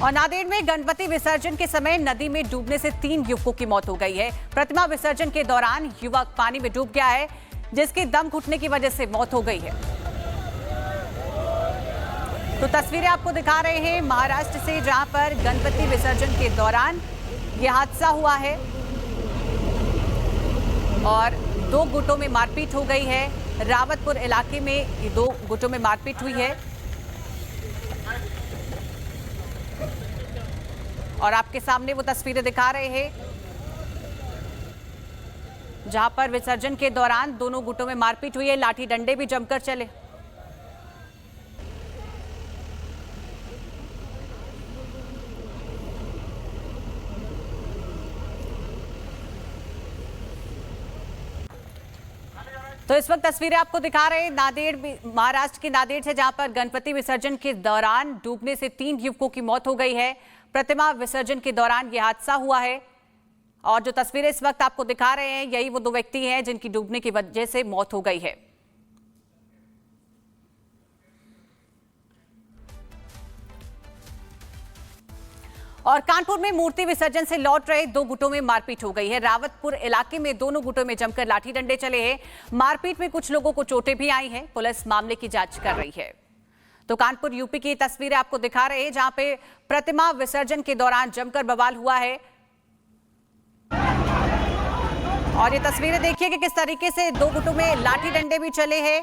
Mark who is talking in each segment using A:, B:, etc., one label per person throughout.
A: और नांदेड़ में गणपति विसर्जन के समय नदी में डूबने से 3 युवकों की मौत हो गई है। प्रतिमा विसर्जन के दौरान युवक पानी में डूब गया है, जिसकी दम घुटने की वजह से मौत हो गई है। तो तस्वीरें आपको दिखा रहे हैं महाराष्ट्र से, जहां पर गणपति विसर्जन के दौरान यह हादसा हुआ है और 2 गुटों में मारपीट हो गई है। रावतपुर इलाके में ये 2 गुटों में मारपीट हुई है और आपके सामने वो तस्वीरें दिखा रहे हैं, जहां पर विसर्जन के दौरान दोनों गुटों में मारपीट हुई है। लाठी डंडे भी जमकर चले। तो इस वक्त तस्वीरें आपको दिखा रहे हैं नांदेड़, महाराष्ट्र के नांदेड़ से, जहां पर गणपति विसर्जन के दौरान डूबने से 3 युवकों की मौत हो गई है। प्रतिमा विसर्जन के दौरान यह हादसा हुआ है और जो तस्वीरें इस वक्त आपको दिखा रहे हैं, यही वो 2 व्यक्ति हैं जिनकी डूबने की वजह से मौत हो गई है। और कानपुर में मूर्ति विसर्जन से लौट रहे 2 गुटों में मारपीट हो गई है। रावतपुर इलाके में दोनों गुटों में जमकर लाठी डंडे चले हैं। मारपीट में कुछ लोगों को चोटें भी आई हैं। पुलिस मामले की जांच कर रही है। तो कानपुर यूपी की तस्वीरें आपको दिखा रहे हैं, जहां पे प्रतिमा विसर्जन के दौरान जमकर बवाल हुआ है और ये तस्वीरें देखिए कि किस तरीके से 2 गुटों में लाठी डंडे भी चले हैं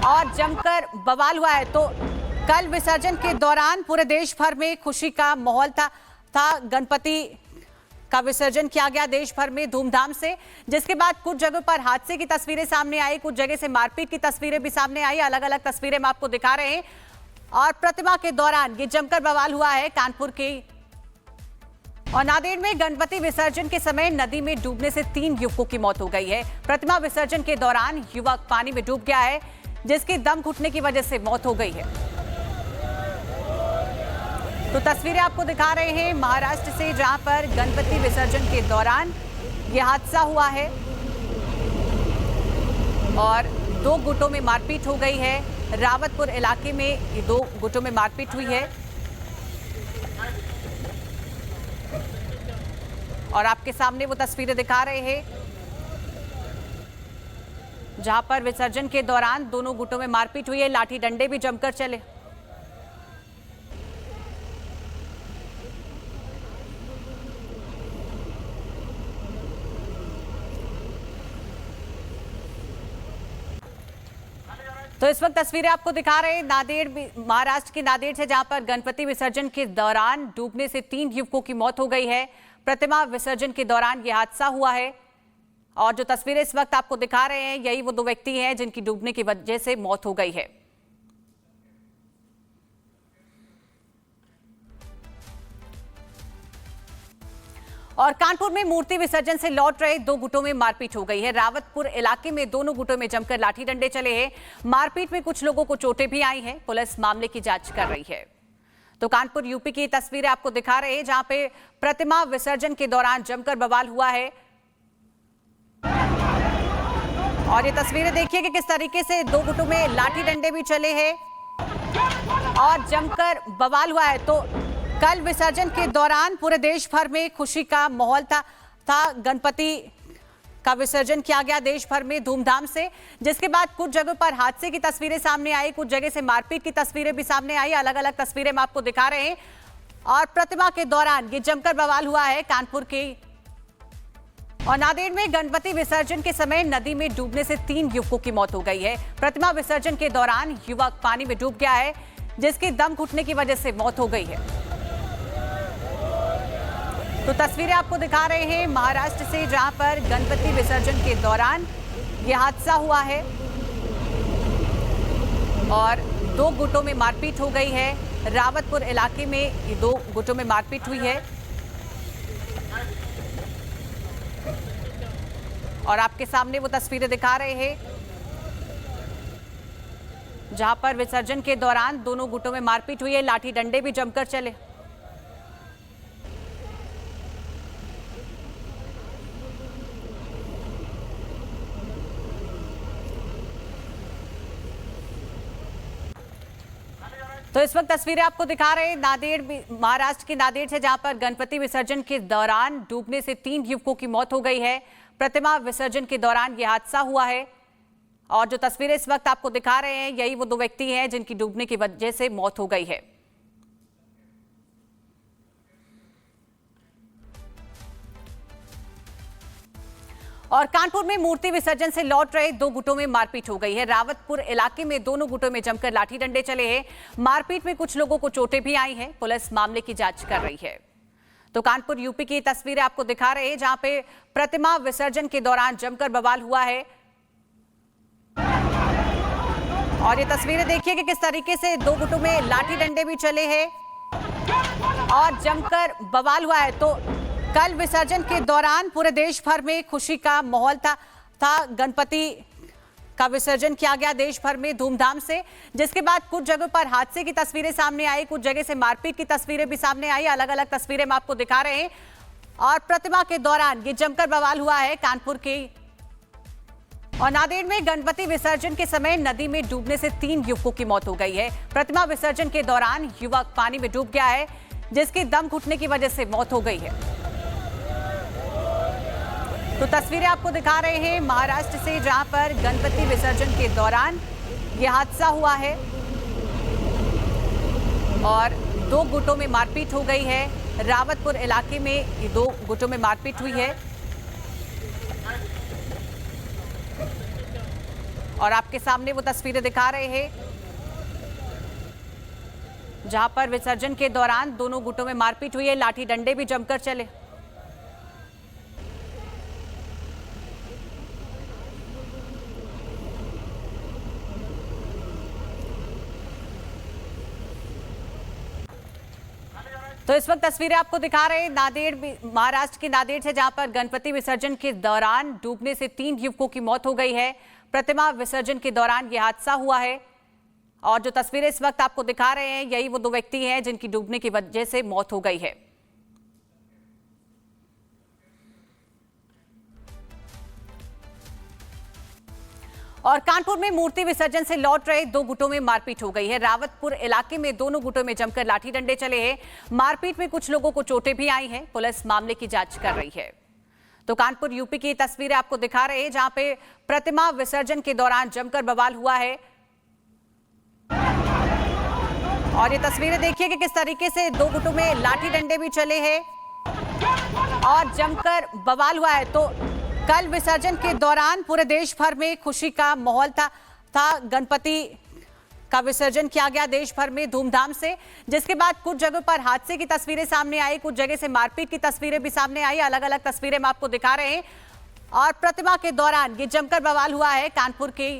A: और जमकर बवाल हुआ है। तो कल विसर्जन के दौरान पूरे देश भर में खुशी का माहौल था। गणपति का विसर्जन किया गया देश भर में धूमधाम से, जिसके बाद कुछ जगहों पर हादसे की तस्वीरें सामने आई, कुछ जगह से मारपीट की तस्वीरें भी सामने आई। अलग अलग तस्वीरें हम आपको दिखा रहे हैं और प्रतिमा के दौरान ये जमकर बवाल हुआ है कानपुर के। और नांदेड़ में गणपति विसर्जन के समय नदी में डूबने से 3 युवकों की मौत हो गई है। प्रतिमा विसर्जन के दौरान युवक पानी में डूब गया है, जिसकी दम घुटने की वजह से मौत हो गई है। तो तस्वीरें आपको दिखा रहे हैं महाराष्ट्र से, जहां पर गणपति विसर्जन के दौरान यह हादसा हुआ है और 2 गुटों में मारपीट हो गई है। रावतपुर इलाके में ये 2 गुटों में मारपीट हुई है और आपके सामने वो तस्वीरें दिखा रहे हैं, जहां पर विसर्जन के दौरान दोनों गुटों में मारपीट हुई है। लाठी डंडे भी जमकर चले। तो इस वक्त तस्वीरें आपको दिखा रहे हैं नांदेड़, महाराष्ट्र के नांदेड़ से, जहां पर गणपति विसर्जन के दौरान डूबने से 3 युवकों की मौत हो गई है। प्रतिमा विसर्जन के दौरान यह हादसा हुआ है और जो तस्वीरें इस वक्त आपको दिखा रहे हैं, यही वो 2 व्यक्ति हैं जिनकी डूबने की वजह से मौत हो गई है। और कानपुर में मूर्ति विसर्जन से लौट रहे 2 गुटों में मारपीट हो गई है। रावतपुर इलाके में दोनों गुटों में जमकर लाठी डंडे चले हैं। मारपीट में कुछ लोगों को चोटें भी आई हैं। पुलिस मामले की जांच कर रही है। तो कानपुर यूपी की तस्वीरें आपको दिखा रहे हैं, जहां पे प्रतिमा विसर्जन के दौरान जमकर बवाल हुआ है और ये तस्वीरें देखिए कि किस तरीके से 2 गुटों में लाठी डंडे भी चले हैं और जमकर बवाल हुआ है। तो कल विसर्जन के दौरान पूरे देश भर में खुशी का माहौल था। गणपति का विसर्जन किया गया देश भर में धूमधाम से, जिसके बाद कुछ जगहों पर हादसे की तस्वीरें सामने आई, कुछ जगह से मारपीट की तस्वीरें भी सामने आई। अलग अलग तस्वीरें हम आपको दिखा रहे हैं और प्रतिमा के दौरान ये जमकर बवाल हुआ है कानपुर के। और नांदेड़ में गणपति विसर्जन के समय नदी में डूबने से 3 युवकों की मौत हो गई है। प्रतिमा विसर्जन के दौरान युवक पानी में डूब गया है, जिसकी दम घुटने की वजह से मौत हो गई है। तो तस्वीरें आपको दिखा रहे हैं महाराष्ट्र से, जहां पर गणपति विसर्जन के दौरान यह हादसा हुआ है और 2 गुटों में मारपीट हो गई है। रावतपुर इलाके में ये 2 गुटों में मारपीट हुई है और आपके सामने वो तस्वीरें दिखा रहे हैं, जहां पर विसर्जन के दौरान दोनों गुटों में मारपीट हुई है। लाठी डंडे भी जमकर चले। तो इस वक्त तस्वीरें आपको दिखा रहे हैं नांदेड़, महाराष्ट्र के नांदेड़ से, जहां पर गणपति विसर्जन के दौरान डूबने से 3 युवकों की मौत हो गई है। प्रतिमा विसर्जन के दौरान यह हादसा हुआ है और जो तस्वीरें इस वक्त आपको दिखा रहे हैं यही वो 2 व्यक्ति हैं जिनकी डूबने की वजह से मौत हो गई है। और कानपुर में मूर्ति विसर्जन से लौट रहे 2 गुटों में मारपीट हो गई है। रावतपुर इलाके में दोनों गुटों में जमकर लाठी डंडे चले हैं। मारपीट में कुछ लोगों को चोटें भी आई हैं। पुलिस मामले की जांच कर रही है। तो कानपुर यूपी की तस्वीरें आपको दिखा रहे हैं जहां पे प्रतिमा विसर्जन के दौरान जमकर बवाल हुआ है और ये तस्वीरें देखिए कि किस तरीके से 2 गुटों में लाठी डंडे भी चले हैं और जमकर बवाल हुआ है। तो कल विसर्जन के दौरान पूरे देश भर में खुशी का माहौल था। गणपति का विसर्जन किया गया देश भर में धूमधाम से, जिसके बाद कुछ जगहों पर हादसे की तस्वीरें सामने आई, कुछ जगह से मारपीट की तस्वीरें भी सामने आई। अलग अलग तस्वीरें हम आपको दिखा रहे हैं और प्रतिमा के दौरान ये जमकर बवाल हुआ है कानपुर के। और नांदेड़ में गणपति विसर्जन के समय नदी में डूबने से 3 युवकों की मौत हो गई है। प्रतिमा विसर्जन के दौरान युवक पानी में डूब गया है, जिसकी दम घुटने की वजह से मौत हो गई है। तो तस्वीरें आपको दिखा रहे हैं महाराष्ट्र से, जहां पर गणपति विसर्जन के दौरान यह हादसा हुआ है और 2 गुटों में मारपीट हो गई है। रावतपुर इलाके में ये 2 गुटों में मारपीट हुई है और आपके सामने वो तस्वीरें दिखा रहे हैं जहां पर विसर्जन के दौरान दोनों गुटों में मारपीट हुई है। लाठी डंडे भी जमकर चले। तो इस वक्त तस्वीरें आपको दिखा रहे हैं नांदेड़, महाराष्ट्र के नांदेड़ से, जहां पर गणपति विसर्जन के दौरान डूबने से 3 युवकों की मौत हो गई है। प्रतिमा विसर्जन के दौरान यह हादसा हुआ है और जो तस्वीरें इस वक्त आपको दिखा रहे हैं यही वो 2 व्यक्ति हैं जिनकी डूबने की वजह से मौत हो गई है। और कानपुर में मूर्ति विसर्जन से लौट रहे 2 गुटों में मारपीट हो गई है। रावतपुर इलाके में दोनों गुटों में जमकर लाठी डंडे चले हैं। मारपीट में कुछ लोगों को चोटें भी आई हैं। पुलिस मामले की जांच कर रही है। तो कानपुर यूपी की तस्वीरें आपको दिखा रहे हैं जहां पे प्रतिमा विसर्जन के दौरान जमकर बवाल हुआ है और ये तस्वीरें देखिए कि किस तरीके से 2 गुटों में लाठी डंडे भी चले हैं और जमकर बवाल हुआ है। तो कल विसर्जन के दौरान पूरे देश भर में खुशी का माहौल था। गणपति का विसर्जन किया गया देश भर में धूमधाम से, जिसके बाद कुछ जगहों पर हादसे की तस्वीरें सामने आई, कुछ जगह से मारपीट की तस्वीरें भी सामने आई। अलग अलग तस्वीरें हम आपको दिखा रहे हैं और प्रतिमा के दौरान ये जमकर बवाल हुआ है कानपुर के